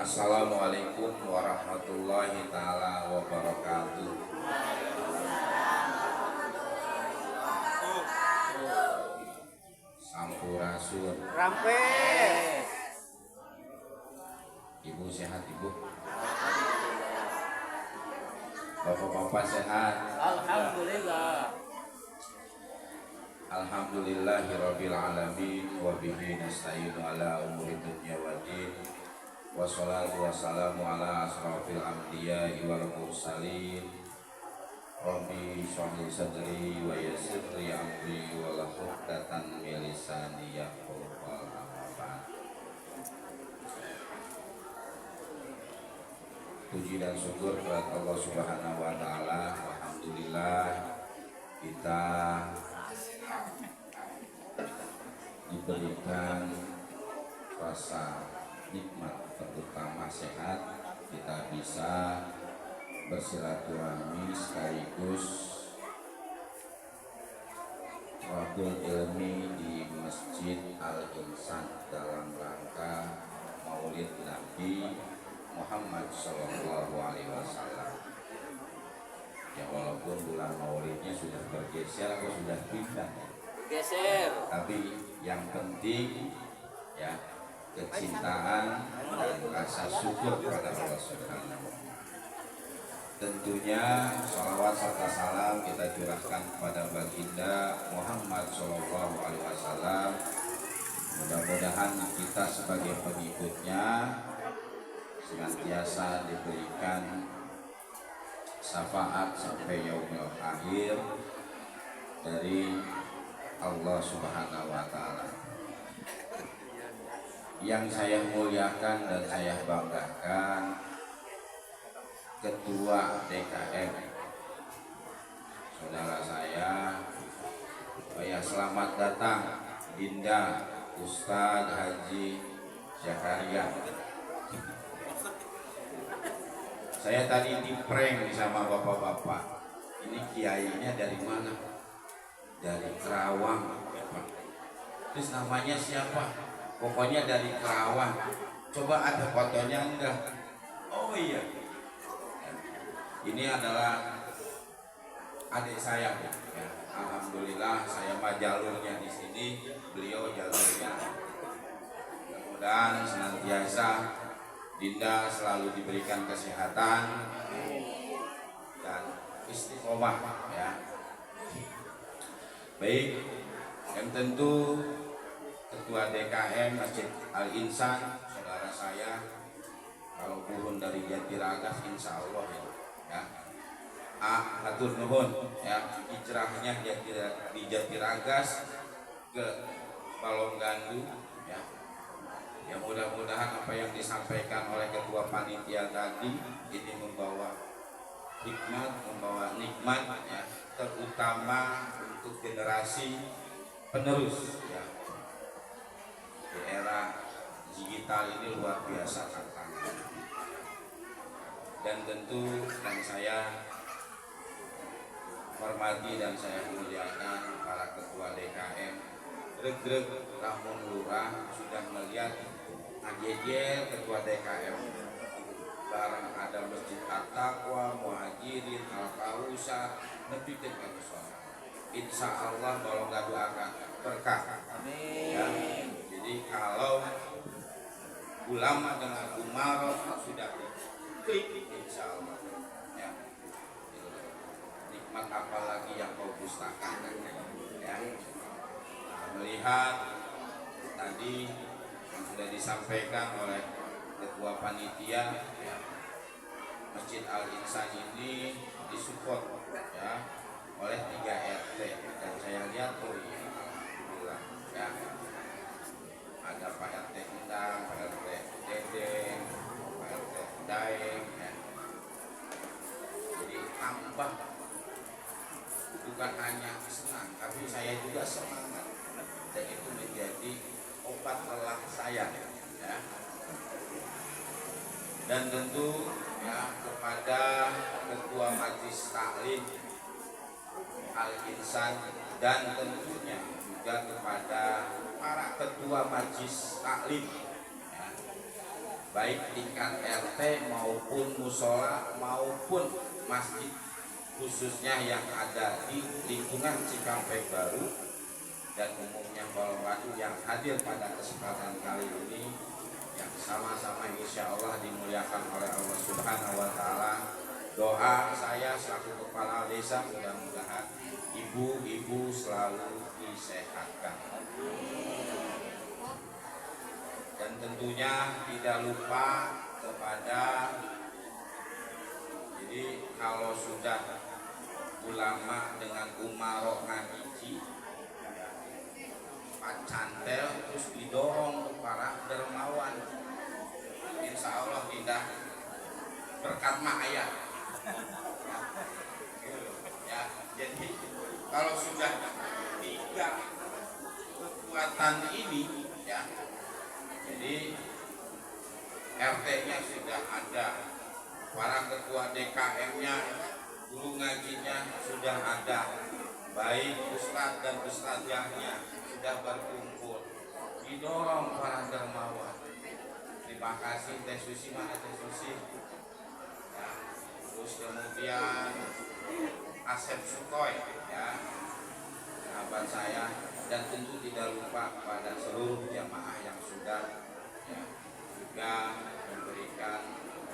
Assalamualaikum warahmatullahi taala wabarakatuh. Sampurasun. Rampe. Ibu sehat ibu? Bapak-bapak sehat? Alhamdulillah. Alhamdulillahirabbil alamin wa bihi nasta'inu ala umuri dunya waddin. Wassalatu wassalamu ala asrafil anbiya'i wal mursalin. Rabbi shrah li sadri wa yassir li amri wa hlul 'uqdatam min lisani yafqahu qawli. Puji dan syukur kepada Allah Subhanahu wa taala. Alhamdulillah kita diberikan rasa nikmat terutama sehat, kita bisa bersilaturahmi sekaligus wadul ilmi di Masjid Al-Insan dalam rangka Maulid Nabi Muhammad Sallallahu Alaihi Wasallam. Ya walaupun bulan Maulidnya sudah bergeser atau sudah pindah, Geser. tapi yang penting ya kecintaan dan rasa syukur kepada Allah Subhanahu wa Ta'ala. Tentunya sholawat serta salam kita curahkan kepada baginda Muhammad Sallallahu Alaihi Wasallam. Mudah-mudahan kita sebagai pengikutnya senantiasa diberikan syafaat sampai yaumil akhir dari Allah Subhanahu wa Ta'ala. Yang saya muliakan dan saya banggakan Ketua DKM saudara saya selamat datang Dinda Ustadz Haji Zakaria. Saya tadi di-prank sama bapak-bapak, ini kiainya dari mana? Dari Kerawang. Terus namanya siapa? Pokoknya dari Kerawang. Coba ada fotonya enggak? Oh iya. Ini adalah adik saya. Ya. Alhamdulillah saya mah jalurnya di sini, beliau jalurnya. Mudah-mudahan senantiasa Dinda selalu diberikan kesehatan dan istiqomah ya. Baik, yang tentu Ketua DKM Masjid Al-Insan saudara saya kalau turun dari Jatiragas insya Allah ya hatur nuhun ya, hijrahnya di Jatiragas ke Balonggandu ya. Ya mudah-mudahan apa yang disampaikan oleh Ketua Panitia tadi ini membawa hikmat, membawa nikmat ya, terutama untuk generasi penerus ya. Di era digital ini luar biasa tantangan. Dan tentu yang saya hormati dan saya muliakan para ketua DKM, Greg Lamun Lurah sudah melihat AJJ ketua DKM barang ada Masjid At-Taqwa, Muhajirin, Al-Kausar, nepi ke sholat. Insya Allah Balonggandu akan berkah. Amin. Ya. Jadi kalau ulama dengan umarot sudah klik, insya Allah ya. Nikmat apalagi yang kau pustakan ya. Melihat tadi yang sudah disampaikan oleh Ketua Panitia ya, Masjid Al-Insan ini disupport ya oleh 3 RT dan saya lihat alhamdulillah ya, ada Pak RT Endang, Pak RT Dedeng, Pak RT Daeng ya. Jadi tambah, bukan hanya senang tapi saya juga semangat dan itu menjadi obat lelah saya ya. Dan tentu ya kepada Ketua Majelis Taklim Al-Insan dan tentunya juga kepada para ketua Majelis Taklim ya, baik tingkat RT maupun musola maupun masjid, khususnya yang ada di lingkungan Cikampek Baru dan umumnya Kolongwangu yang hadir pada kesempatan kali ini, yang sama-sama insya Allah dimuliakan oleh Allah Subhanahu wa Ta'ala. Doa saya selaku kepala desa, mudah-mudahan ibu-ibu selalu disehatkan. Dan tentunya tidak lupa kepada, jadi kalau sudah ulama dengan umarok ngahiji cantel terus didorong ke para dermawan, insya Allah tidak berkat ayat ya. Jadi kalau sudah 3 kekuatan ini ya, jadi RT-nya sudah ada, para ketua DKM-nya, guru ngajinya sudah ada, baik ustadz dan ustadzahnya sudah berkumpul, didorong para dermawan. Terima kasih Teh Susi, mana Teh Susi ya. Terus kemudian Asep Sukoy ya, sahabat saya, dan tentu tidak lupa pada seluruh jamaah yang sudah ya, juga memberikan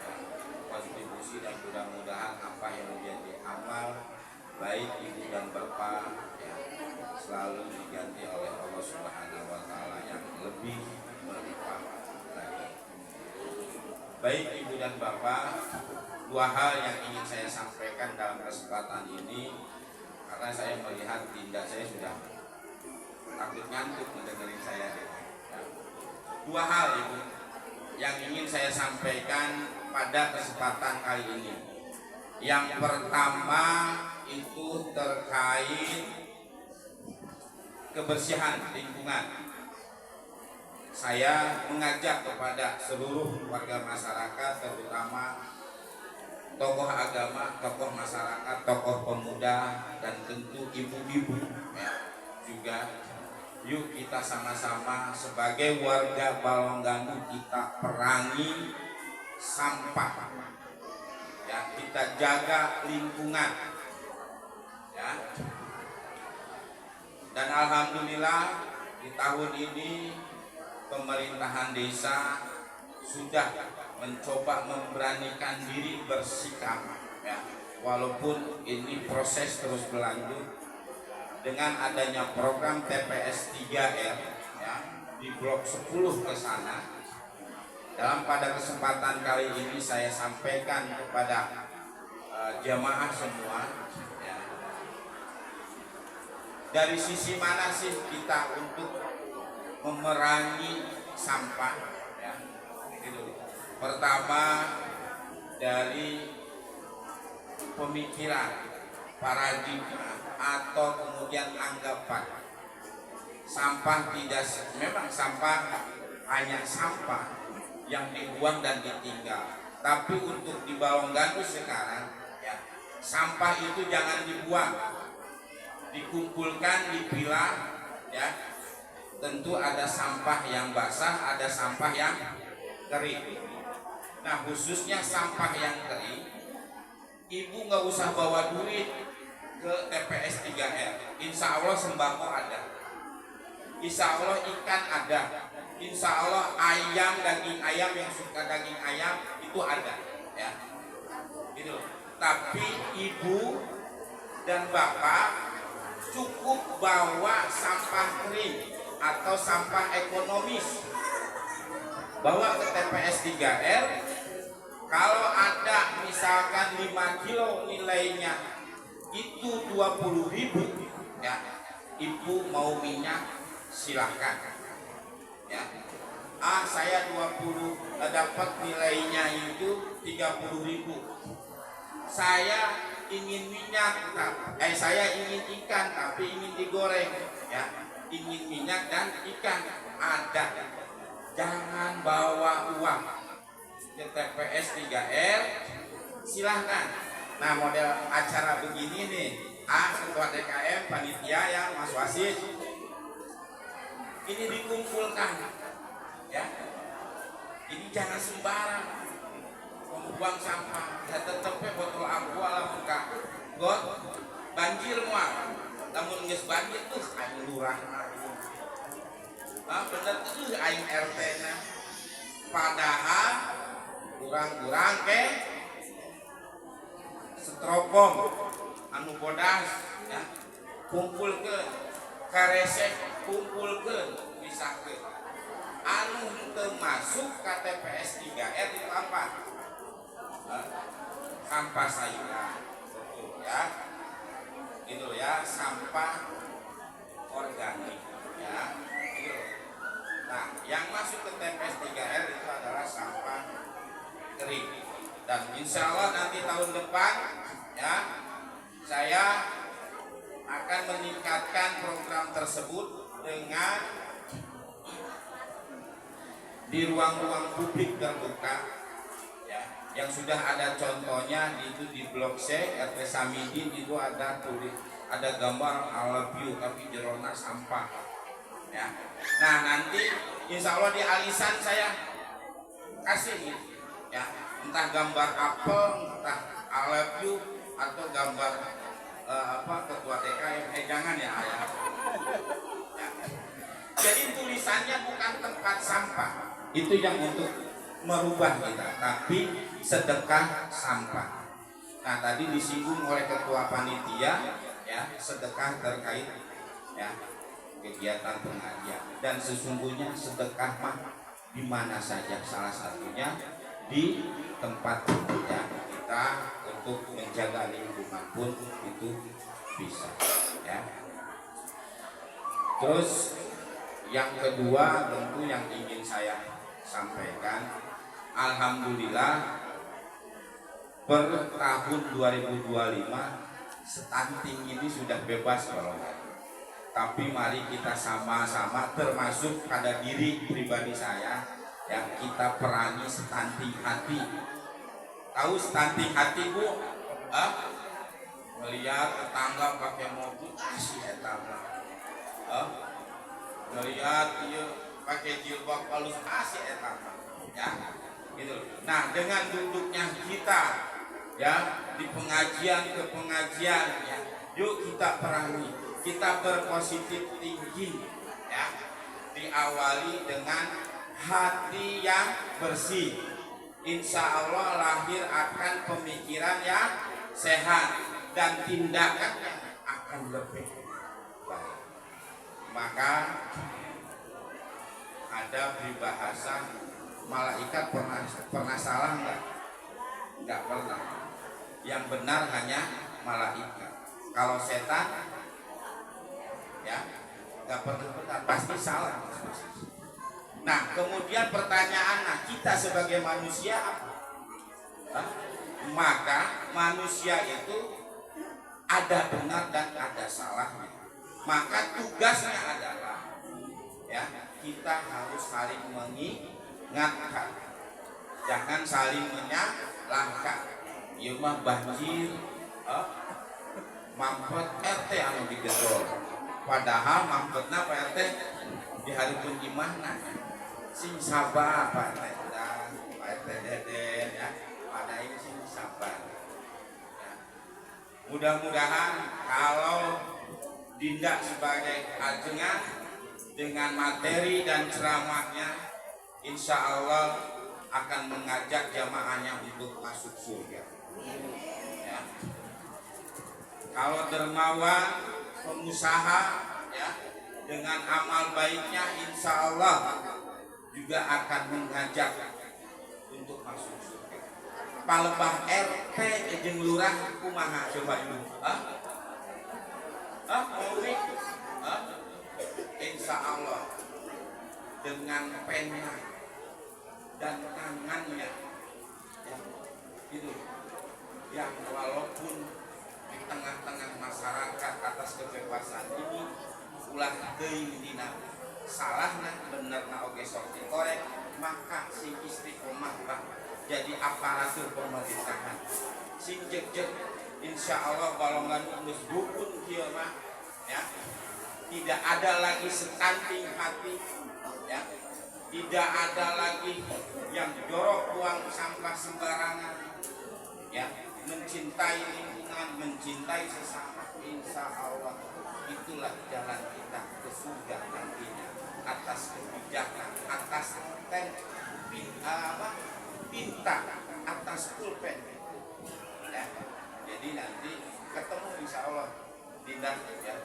ya, kontribusi, dan mudah-mudahan apa yang menjadi amal baik ibu dan bapak ya, selalu diganti oleh Allah Subhanahu wa Ta'ala yang lebih berlipat lagi. Baik ibu dan bapak, 2 hal yang ingin saya sampaikan dalam kesempatan ini, karena saya melihat Dinda saya sudah takut ngantuk mendengarin saya ya. 2 hal ibu yang ingin saya sampaikan pada kesempatan kali ini. Yang pertama itu terkait kebersihan lingkungan. Saya mengajak kepada seluruh warga masyarakat, terutama tokoh agama, tokoh masyarakat, tokoh pemuda, dan tentu ibu-ibu ya, juga yuk kita sama-sama sebagai warga Balongganu kita perangi sampah ya, kita jaga lingkungan ya. Dan alhamdulillah di tahun ini pemerintahan desa sudah mencoba memberanikan diri bersikap ya, walaupun ini proses terus berlanjut dengan adanya program TPS 3R ya, di blok 10 ke sana. Dalam pada kesempatan kali ini saya sampaikan kepada jamaah semua ya, dari sisi mana sih kita untuk memerangi sampah ya, gitu. Pertama dari pemikiran, paradigma atau kemudian anggapan sampah tidak, memang sampah hanya sampah yang dibuang dan ditinggal, tapi untuk di Balongganu sekarang ya, sampah itu jangan dibuang, dikumpulkan, dipilah ya. Tentu ada sampah yang basah, ada sampah yang kering. Nah khususnya sampah yang kering, ibu nggak usah bawa duit ke TPS 3R. Insya Allah sembako ada, insya Allah ikan ada, insya Allah ayam, daging ayam yang suka daging ayam itu ada ya, gitu. Tapi ibu dan bapak cukup bawa sampah kering atau sampah ekonomis, bawa ke TPS 3R. Kalau ada misalkan 5 kilo nilainya itu 20.000 ya, ibu mau minyak silahkan ya. Saya 20 dapat nilainya itu 30.000, saya ingin minyak saya ingin ikan tapi ingin digoreng ya, ingin minyak dan ikan ada, jangan bawa uang ke TPS 3R, silahkan. Nah model acara begini nih, ketua DKM, panitia yang Mas Wasit, ini dikumpulkan ya, Jadi jangan sembarang membuang sampah. Ya tetepnya botol aqua lamun ka got banjir mual. Lamun geus banjir tuh aing lurah. Bener tuh aing RT na. Padahal kurang-kurang ke stropom anu bodas ya kumpulkeun karesek kumpulkeun misahkeun anu teu masuk ke TPS 3R di sampah sampah sayuran betul ya gitu ya sampah organik ya gitu. Nah yang masuk ke TPS 3R itu adalah sampah kering dan insya Allah nanti tahun depan ya saya akan meningkatkan program tersebut dengan di ruang-ruang publik terbuka ya, yang sudah ada contohnya itu di Blok C RT Samidin itu ada gambar I love you tapi jerona sampah ya. Nah nanti insya Allah di alisan saya kasih ya entah gambar apel entah I love you atau gambar ketua DKM jangan ya ayah ya. Jadi tulisannya bukan tempat sampah itu yang untuk merubah kita tapi sedekah sampah. Nah tadi disinggung oleh ketua panitia ya sedekah terkait ya kegiatan pengajian dan sesungguhnya sedekah mah di mana saja salah satunya di tempat ya kita untuk menjaga lingkungan pun itu bisa ya. Terus yang kedua tentu yang ingin saya sampaikan alhamdulillah per tahun 2025 stunting ini sudah bebas golongan. Tapi mari kita sama-sama termasuk pada diri pribadi saya yang kita perangi stunting hati. Tahu stunting hati Bu? Melihat tetangga pakai mobil si eta melihat dia pakai jilbab halus si eta ya gitu. Nah dengan duduknya kita ya di pengajian ke pengajian ya yuk kita perangi, kita berpositif tinggi ya, diawali dengan hati yang bersih. Insya Allah lahir akan pemikiran yang sehat dan tindakannya akan lebih baik. Maka ada peribahasa malaikat pernah salah enggak? Enggak pernah. Yang benar hanya malaikat. Kalau setan ya enggak pernah benar, pasti salah. Nah kemudian pertanyaan, nah kita sebagai manusia apa? Maka manusia itu ada benar dan ada salahnya. Maka tugasnya adalah ya kita harus saling mengingatkan, jangan saling menyalahkan. Ieu mah banjir, mampet RT anu digedor. Padahal mampetna Pak RT di hareupeun imahna. Sing sabar Pak RT dan Pak RT deden ya. Pada ini sing sabar. Ya. Mudah-mudahan kalau Dinda sebagai ajengan dengan materi dan ceramahnya insya Allah akan mengajak jamaahnya untuk masuk surga ya. Kalau dermawan pengusaha ya dengan amal baiknya insya Allah juga akan mengajak untuk masuk surga. Palebah RT jeung lurah kumaha coba dulu insya Allah dengan pena dan tangannya ya, itu yang walaupun di tengah-tengah masyarakat atas kebebasan ini ulah teuing dina salahna benerna oge sok dikorek, maka sing istiqomah jadi aparatur pemerintahan sing jeg-jeg insya Allah balongan geus rukun kieu mah ya tidak ada lagi stunting hati ya, tidak ada lagi yang jorok buang sampah sembarangan, ya, mencintai lingkungan, mencintai sesama. Insya Allah itulah jalan kita ke surga nantinya, atas kebijakan, atas tinta, atas pulpen, ya. Jadi nanti ketemu insya Allah Dinda, ya.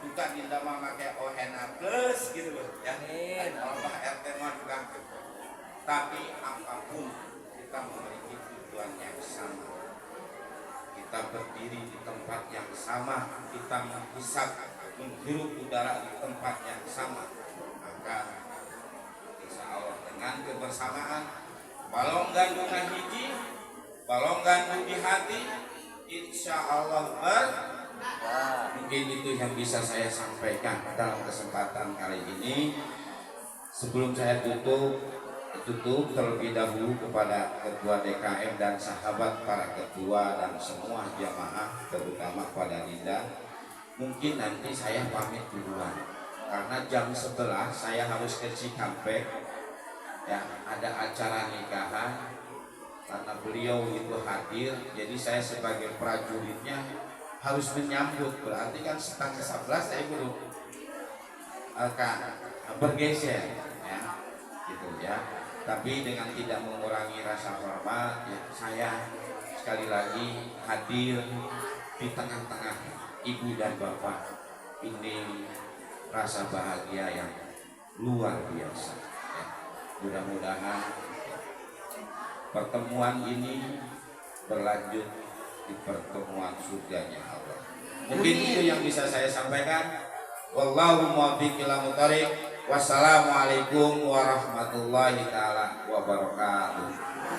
Bukan Dinda mau pakai ONA plus gitu loh, ya. Allah RT juga. Tapi apapun kita memiliki tujuan yang sama. Kita berdiri di tempat yang sama, kita menghisap, menghirup udara di tempat yang sama. Maka insya Allah dengan kebersamaan, balonggan duka hiji, balonggan di hati, insya Allah mungkin itu yang bisa saya sampaikan dalam kesempatan kali ini. Sebelum saya tutup terlebih dahulu kepada ketua DKM dan sahabat para ketua dan semua jamaah, terutama kepada Dinda. Mungkin nanti saya pamit duluan karena jam 11 saya harus ke Cikampek, ya, ada acara nikahan. Karena beliau itu hadir, jadi saya sebagai prajuritnya harus menyambut. Berarti kan setengah 11 saya belum bergeser, ya, gitu ya. Tapi dengan tidak mengurangi rasa hormat, ya, saya sekali lagi hadir di tengah-tengah ibu dan bapak. Ini rasa bahagia yang luar biasa, ya. Mudah-mudahan pertemuan ini berlanjut di pertemuan surganya Allah. Mungkin itu yang bisa saya sampaikan. Wallahu muwaffiq ila muthariq. Wassalamualaikum warahmatullahi taala wabarakatuh.